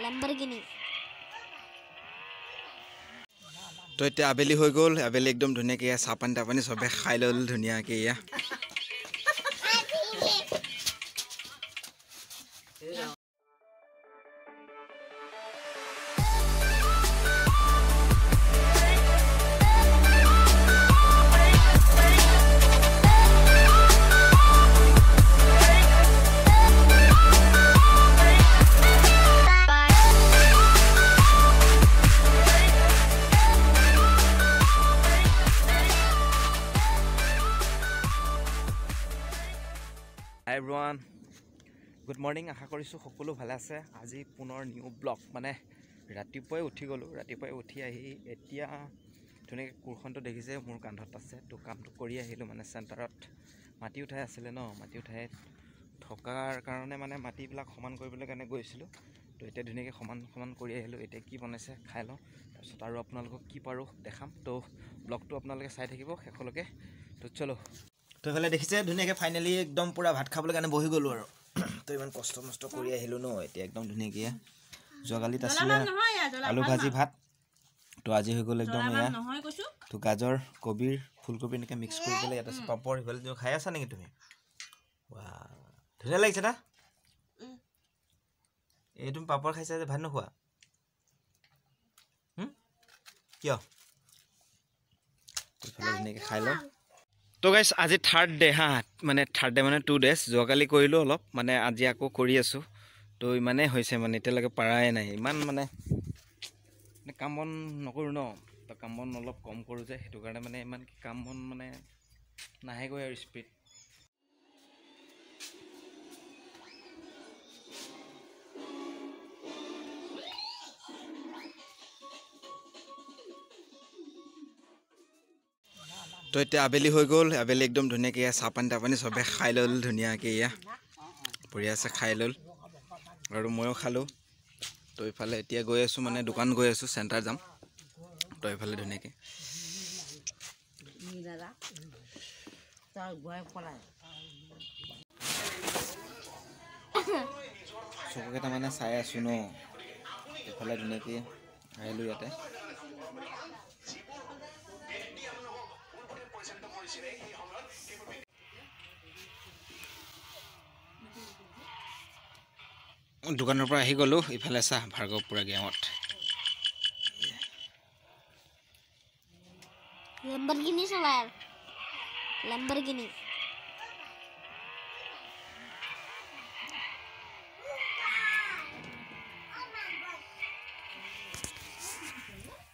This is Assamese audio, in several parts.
Lamborghini. তো এতিয়া আবেলি হৈ গ'ল আবেলি একদম ধুনীয়াকৈ চাহপানী তাপানী চবে খাই ল'ল ধুনীয়াকৈ এয়া Hi everyone, good morning. আশা কৰিছোঁ সকলো ভালে আছে। আজি পুনৰ নিউ ব্লগ মানে ৰাতিপুৱাই উঠি গ'লোঁ ৰাতিপুৱাই উঠি আহি এতিয়া ধুনীয়াকৈ কোৰখনটো দেখিছে মোৰ কান্ধত আছে তো কামটো কৰি আহিলোঁ মানে চেণ্টাৰত মাটি উঠাই আছিলে ন মাটি উঠাই থকাৰ কাৰণে মানে মাটিবিলাক সমান কৰিবলৈ কাৰণে গৈছিলোঁ তো এতিয়া ধুনীয়াকৈ সমান কৰি আহিলোঁ এতিয়া কি বনাইছে খাই লওঁ তাৰপিছত আৰু আপোনালোকক কি পাৰোঁ দেখাম তো ব্লগটো আপোনালোকে চাই থাকিব শেষলৈকে তো চলো তো এইফালে দেখিছে ধুনীয়াকৈ ফাইনেলি একদম পূৰা ভাত খাবলৈ কাৰণে বহি গ'লোঁ আৰু তো ইমান কষ্ট কৰি আহিলোঁ ন এতিয়া একদম ধুনীয়াকৈ যোৱাকালিত আছিলে আলু ভাজি ভাত তো আজি হৈ গ'ল একদম এয়া তো গাজৰ কবিৰ ফুলকবি এনেকৈ মিক্স কৰি পেলাই ইয়াত আছে পাপৰ সিফালে তুমি খাই আছা নেকি তুমি ধুনীয়া লাগিছে না এই তুমি পাপৰ খাইছা যে ভাত নোখোৱা কিয় এইফালে ধুনীয়াকৈ খাই লওঁ তো গাইছ আজি থাৰ্ড ডে মানে 2 ডেজ যোৱাকালি কৰিলোঁ অলপ মানে আজি আকৌ কৰি আছোঁ তো ইমানেই হৈছে মানে এতিয়ালৈকে পাৰাই নাই ইমান মানে কাম বন নকৰোঁ ন তো কাম বন অলপ কম কৰোঁ যে সেইটো কাৰণে মানে ইমান কাম বন মানে নাহেগৈ আৰু স্পীড তো এতিয়া আবেলি হৈ গ'ল আবেলি একদম ধুনীয়াকৈ চাহপানী তাপানী চবে খাই ল'ল ধুনীয়াকৈ এয়া বঢ়িয়া আছে খাই ল'ল আৰু ময়ো খালোঁ তো এইফালে এতিয়া গৈ আছোঁ মানে দোকান গৈ আছোঁ চেণ্টাৰ যাম তো এইফালে ধুনীয়াকৈ চকুকেইটা মানে চাই আছোঁ ন এইফালে ধুনীয়াকৈ আহিলোঁ ইয়াতে দোকানৰ পৰা আহি গ'লোঁ ইফালে চাহ ভাৰ্গৱপুৰা গাঁৱত Lamborghini solar. Lamborghini.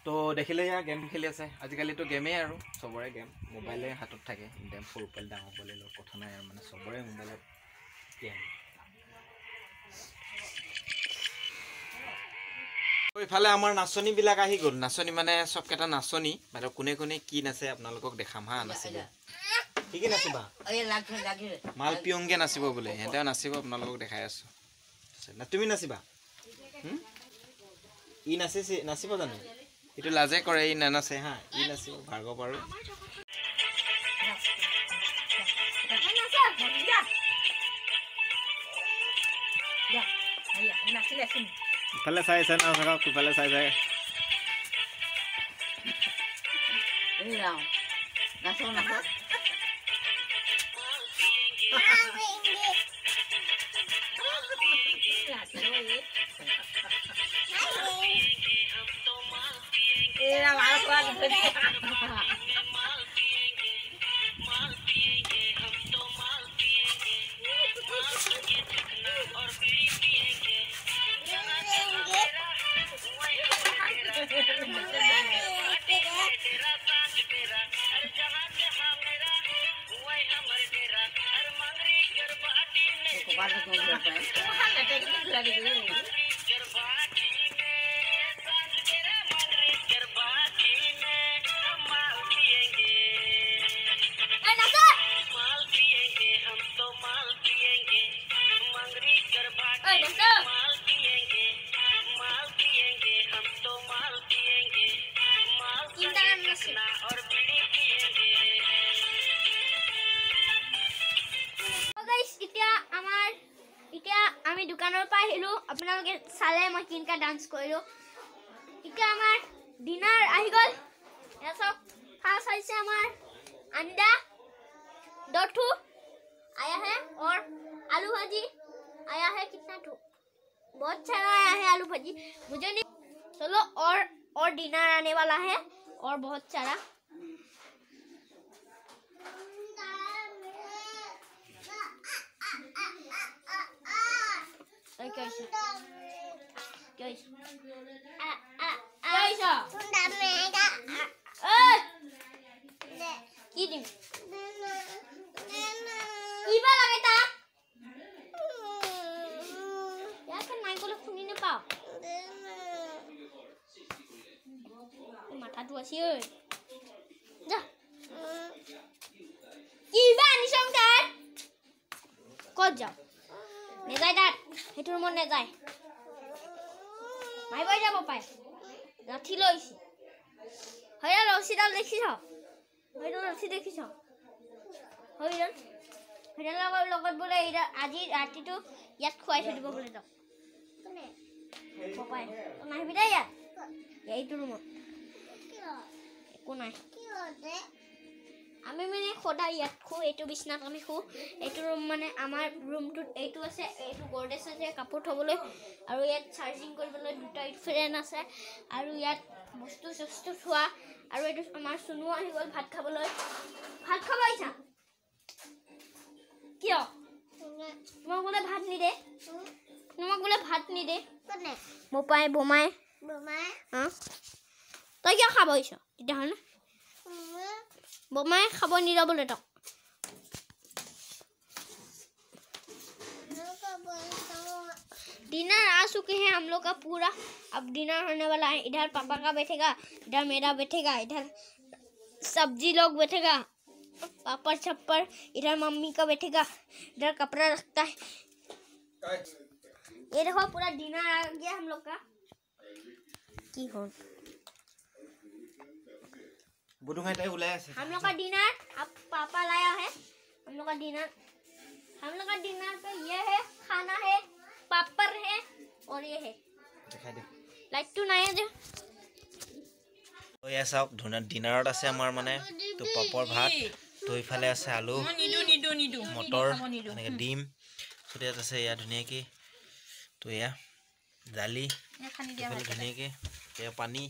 তো দেখিলে ইয়া গেম খেলি আছে আজিকালিতো গেমেই আৰু চবৰে গেম মোবাইলে হাতত থাকে গেম সৰু পোৱালি ডাঙৰ পোৱালি লগত কথা নাই আৰু মানে চবৰে মোবাইলত গেম ইফালে আমাৰ নাচনীবিলাক আহি গ'ল নাচনী মানে চবকেইটা নাচনী মানে কোনে কোনে কি নাচে আপোনালোকক দেখাম নাচিব কি নাচিবা মাল পিয়ংকে নাচিব বোলে সিহঁতেও নাচিব আপোনালোকক দেখাই আছোঁ তুমি নাচিবা ই নাচিব জানো এইটো লাজে কৰে ই নানাচে ই নাচিব ভাৰ্গৱ আৰু ইফালে চাই আছে না থাকক ইফালে চাই আমি দোকানৰ পৰা আহিলোঁ আপোনালোকে চালে মই কেনেকৈ ডান্স কৰিলোঁ এতিয়া আমাৰ ডিনাৰ আহি গ'ল এয়া চাওক ফাৰ্ষ্ট হৈছে আমাৰ अंडा दो ठो आया है और आलू भाजी आया है कितना ठो बहुत सारा आया है आलू भाजी मुझे नहीं चलो और डिनर आने वाला है और बहुत सारा কি দিম কিবা লাগে তা ইয়াকে নাই কলে শুনি নাপাও মাথাটো আছে ঐ যা কিবা আনিছং তাত ক'ত যাও নেযায় তাত সেইটো ৰুমত নেযায় মাৰিবই যাব পায় লাঠি লৈছে হয় ৰছীডাল দেখিছ হয়তো ৰছী দেখিছ হৰিডাল লগত বোলে আজি ৰাতিটো ইয়াত খুৱাই থৈ দিব বোলে তক পাপাই নাহিবি দে ইয়াত এইটো ৰুমত একো নাই আমি মানে সদায় ইয়াত শু এইটো বিচনাত আমি শু এইটো ৰুম মানে আমাৰ ৰুমটোত এইটো আছে এইটো গৰ্ডেজ আছে কাপোৰ থ'বলৈ আৰু ইয়াত চাৰ্জিং কৰিবলৈ দুটা ফেন আছে আৰু ইয়াত বস্তু চস্তু থোৱা আৰু এইটো আমাৰ চুনু আহি গ'ল ভাত খাবলৈ ভাত খাব আহিছা কিয় তোমাক বোলে ভাত নিদে তোমাক বোলে ভাত নিদে বোপাই বোমাই তই কিয় খাব আহিছ তেতিয়াহ'লে বোমাই খাব নিদিয়া বোলে তক डिनर आ चुके हैं हम लोग का पूरा अब डिनर होने वाला है इधर पापा का बैठेगा इधर मेरा बैठेगा इधर सब्जी लोग बैठेगा पापड़ छप्पर इधर मम्मी का बैठेगा इधर कपड़ा रखता है ये देखो पूरा डिनर आ गया हम लोग का की हो हम लोग का डिनर अब पापा लाया है हम लोग का डिनर पे ये है खाना है पापड़ है और ये है दिखाई दे लाइट तो नहीं है जो तो ये सब डिनरत আছে আমাৰ মানে তো পাপৰ ভাত তো ইফালে আছে আলু মটৰ এনেকে ডিম তো ইয়াত আছে ইয়া ধুনীয়াকৈ তো ইয়া দালি ইফালে ধুনীয়াকৈ পানী